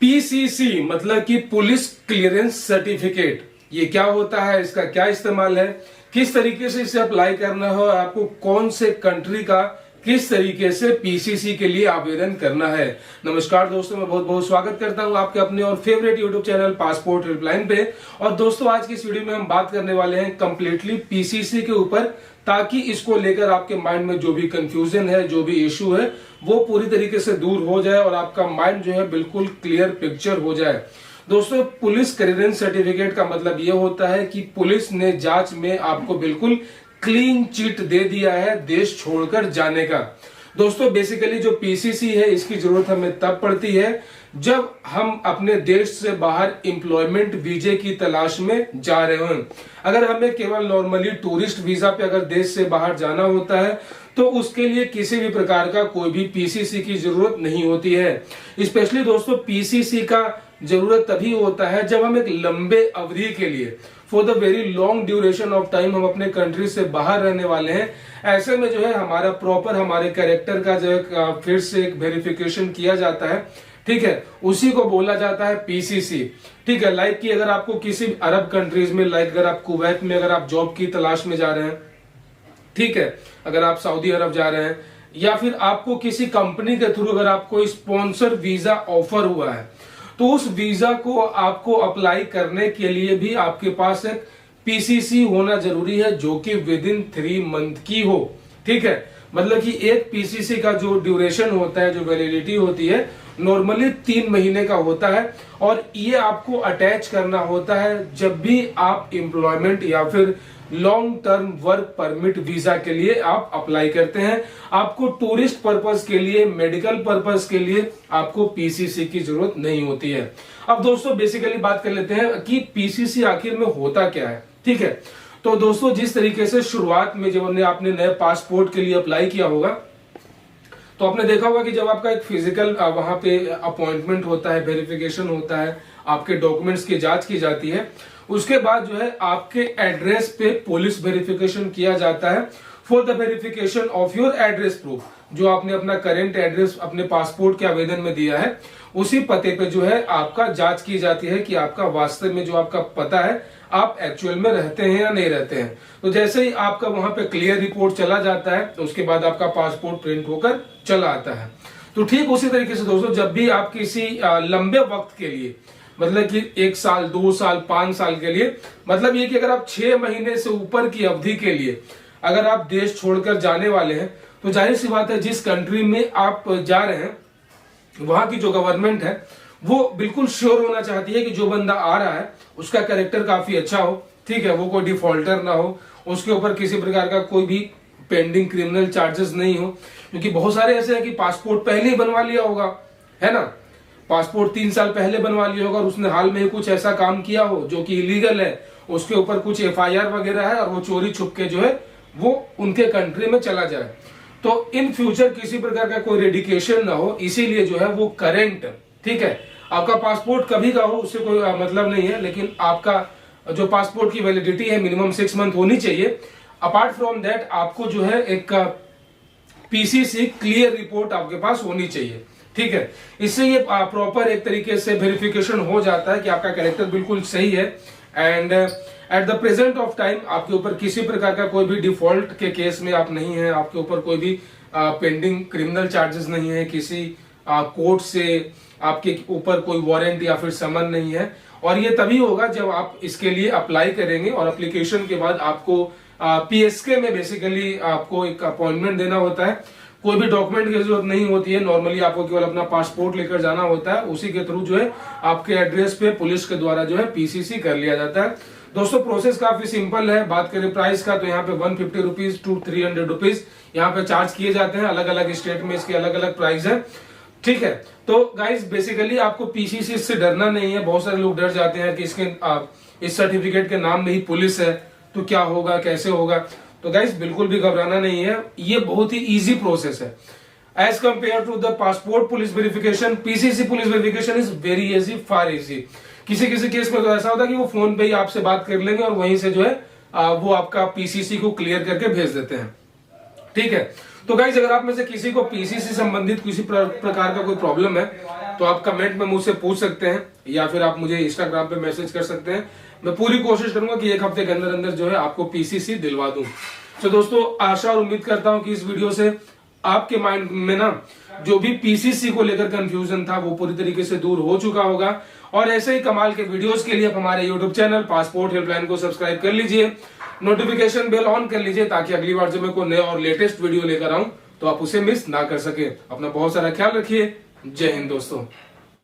PCC मतलब कि police clearance certificate, ये क्या होता है, इसका क्या इस्तेमाल है, किस तरीके से इसे अप्लाई करना हो, आपको कौन से कंट्री का किस तरीके से पीसीसी के लिए आवेदन करना है। नमस्कार दोस्तों, मैं बहुत बहुत स्वागत करता हूं आपके अपने और favourite YouTube channel passport helpline पे। और दोस्तों आज की इस वीडियो में हम बात करने वाले हैं कंप्लीटली पीसीसी के ऊपर, ताकि इसको लेकर आपके माइंड में जो भी कंफ्यूजन है, जो भी इश्यू है, वो पूरी तरीके से दूर हो जाए और आपका माइंड जो है बिल्कुल क्लियर पिक्चर हो जाए। दोस्तों पुलिस क्लियरेंस सर्टिफिकेट का मतलब ये होता है कि पुलिस ने जांच में आपको बिल्कुल क्लीन चिट दे दिया है देश छोड़कर जाने का। दोस्तों बेसिकली जो पीसीसी है इसकी जरूरत हमें तब पड़ती है जब हम अपने देश से बाहर एम्प्लॉयमेंट वीजे की तलाश में जा रहे हो। अगर हमें केवल नॉर्मली टूरिस्ट वीजा पे अगर देश से बाहर जाना होता है तो उसके लिए किसी भी प्रकार का कोई भी पीसीसी की जरूरत नहीं होती है। स्पेशली दोस्तों पीसीसी का जरूरत तभी होता है जब हम एक लंबे अवधि के लिए, for the very long duration of time, हम अपने कंट्री से बाहर रहने वाले हैं। ऐसे में जो है हमारा प्रॉपर हमारे कैरेक्टर का जो है फिर से एक वेरिफिकेशन किया जाता है, ठीक है, उसी को बोला जाता है पीसीसी। ठीक है, लाइक कि अगर आपको किसी अरब कंट्रीज में, लाइक अगर आप कुवैत में अगर आप जॉब की तलाश में जा रहे हैं, ठीक है, अगर आप सऊदी अरब जा रहे हैं, या फिर आपको किसी कंपनी के थ्रू अगर आपको स्पॉन्सर वीजा ऑफर हुआ है, तो उस वीजा को आपको अप्लाई करने के लिए भी आपके पास एक पीसीसी होना जरूरी है, जो कि विद इन 3 मंथ की हो। ठीक है, मतलब कि एक पीसीसी का जो ड्यूरेशन होता है, जो वैलिडिटी होती है, नॉर्मली 3 महीने का होता है। और ये आपको अटैच करना होता है जब भी आप एम्प्लॉयमेंट या फिर long term work permit visa के लिए आप अप्लाई करते हैं। आपको टूरिस्ट पर्पस के लिए, मेडिकल पर्पस के लिए आपको पीसीसी की जरूरत नहीं होती है। अब दोस्तों बेसिकली बात कर लेते हैं कि पीसीसी आखिर में होता क्या है। ठीक है, तो दोस्तों जिस तरीके से शुरुआत में जब आपने नए पासपोर्ट के लिए अप्लाई किया होगा, तो आपने देखा होगा कि जब आपका एक फिजिकल वहां पे अपॉइंटमेंट होता है, वेरिफिकेशन होता है, आपके डॉक्यूमेंट्स की जांच की जाती है, उसके बाद जो है आपके एड्रेस पे पुलिस वेरिफिकेशन किया जाता है for the verification of your address proof. जो आपने अपना करेंट एड्रेस अपने पासपोर्ट के आवेदन में दिया है, उसी पते पे जो है आपका जांच की जाती है कि आपका वास्तव में जो आपका पता है, आप एक्चुअल में रहते हैं या नहीं रहते हैं। तो जैसे ही आपका वहां पे क्लियर रिपोर्ट चला जाता है, तो उसके बाद आपका पासपोर्ट प्रिंट होकर चला आता है। तो ठीक उसी तरीके से दोस्तों जब भी आप किसी लंबे वक्त के लिए, मतलब कि 1 साल, 2 साल, 5 साल के लिए, मतलब ये कि अगर आप 6 महीने से ऊपर की अवधि के लिए अगर आप देश छोड़कर जाने वाले हैं, तो जाहिर सी बात है जिस कंट्री में आप जा रहे हैं वहां की जो गवर्नमेंट है वो बिल्कुल श्योर होना चाहती है कि जो बंदा आ रहा है उसका कैरेक्टर काफी अच्छा हो। ठीक है, वो कोई डिफॉल्टर ना हो, उसके ऊपर किसी प्रकार का कोई भी पेंडिंग क्रिमिनल चार्जेस नहीं हो। क्योंकि बहुत सारे ऐसे हैं कि पासपोर्ट पहले ही बनवा लिया होगा, है ना, पासपोर्ट 3 साल पहले बनवा लिया होगा और उसने हाल में कुछ ऐसा काम किया हो जो कि इलीगल है, उसके ऊपर कुछ एफआईआर वगैरह है और वो चोरी छुप के जो है वो उनके कंट्री में चला जाए, तो इन फ्यूचर किसी प्रकार का कोई रेडिकेशन ना हो, इसीलिए जो है वो करेंट, ठीक है, आपका पासपोर्ट कभी का हो उससे कोई मतलब नहीं है, लेकिन आपका जो पासपोर्ट की वैलिडिटी है मिनिमम 6 मंथ होनी चाहिए। अपार्ट फ्रॉम दैट आपको जो है एक पीसीसी क्लियर रिपोर्ट आपके पास होनी चाहिए। ठीक है, इससे ये प्रॉपर एक तरीके से वेरिफिकेशन हो जाता है कि आपका कैरेक्टर बिल्कुल सही है। And at the present of time आपके ऊपर किसी प्रकार का कोई भी डिफॉल्ट के केस में आप नहीं है, आपके ऊपर कोई भी पेंडिंग क्रिमिनल चार्जेस नहीं है, किसी कोर्ट से आपके ऊपर कोई वारंट या फिर समन नहीं है। और ये तभी होगा जब आप इसके लिए अप्लाई करेंगे और एप्लीकेशन के बाद आपको पीएसके में बेसिकली आपको एक अपॉइंटमेंट देना होता है। कोई भी डॉक्यूमेंट की जरूरत नहीं होती है, नॉर्मली आपको केवल अपना पासपोर्ट लेकर जाना होता है, उसी के थ्रू जो है आपके एड्रेस पे पुलिस के द्वारा जो है पीसीसी कर लिया जाता है। दोस्तों प्रोसेस काफी सिंपल है। बात करें प्राइस का, तो यहाँ पे 150 रुपीज टू 300 रुपीज यहाँ पे चार्ज किए जाते हैं। अलग अलग स्टेट में इसके अलग अलग प्राइस है। ठीक है, तो गाइज बेसिकली आपको पीसीसी से डरना नहीं है। बहुत सारे लोग डर जाते हैं कि इस सर्टिफिकेट के नाम में ही पुलिस है तो क्या होगा, कैसे होगा। तो गाइज बिल्कुल भी घबराना नहीं है, ये बहुत ही इजी प्रोसेस है as compare to the passport police verification. PCC police verification is very easy, far easy. किसी किसी केस में तो ऐसा होता है कि वो फोन पे ही आपसे बात कर लेंगे और वहीं से जो है वो आपका पीसीसी को क्लियर करके भेज देते हैं। ठीक है, तो गाइज अगर आप में से किसी को पीसीसी संबंधित किसी प्रकार का कोई प्रॉब्लम है तो आप कमेंट में मुझसे पूछ सकते हैं या फिर आप मुझे इंस्टाग्राम पे मैसेज कर सकते हैं। मैं पूरी कोशिश करूंगा कि एक हफ्ते के अंदर अंदर जो है आपको पीसीसी दिलवा दूं। तो दोस्तों आशा और उम्मीद करता हूं कि इस वीडियो से आपके माइंड में ना जो भी पीसीसी को लेकर कंफ्यूजन था वो पूरी तरीके से दूर हो चुका होगा। और ऐसे ही कमाल के वीडियोस के लिए आप हमारे यूट्यूब चैनल पासपोर्ट हेल्पलाइन को सब्सक्राइब कर लीजिए, नोटिफिकेशन बेल ऑन कर लीजिए, ताकि अगली बार जब मैं कोई नया और लेटेस्ट वीडियो लेकर आऊं तो आप उसे मिस ना कर सके। अपना बहुत सारा ख्याल रखिए। जय हिंद दोस्तों।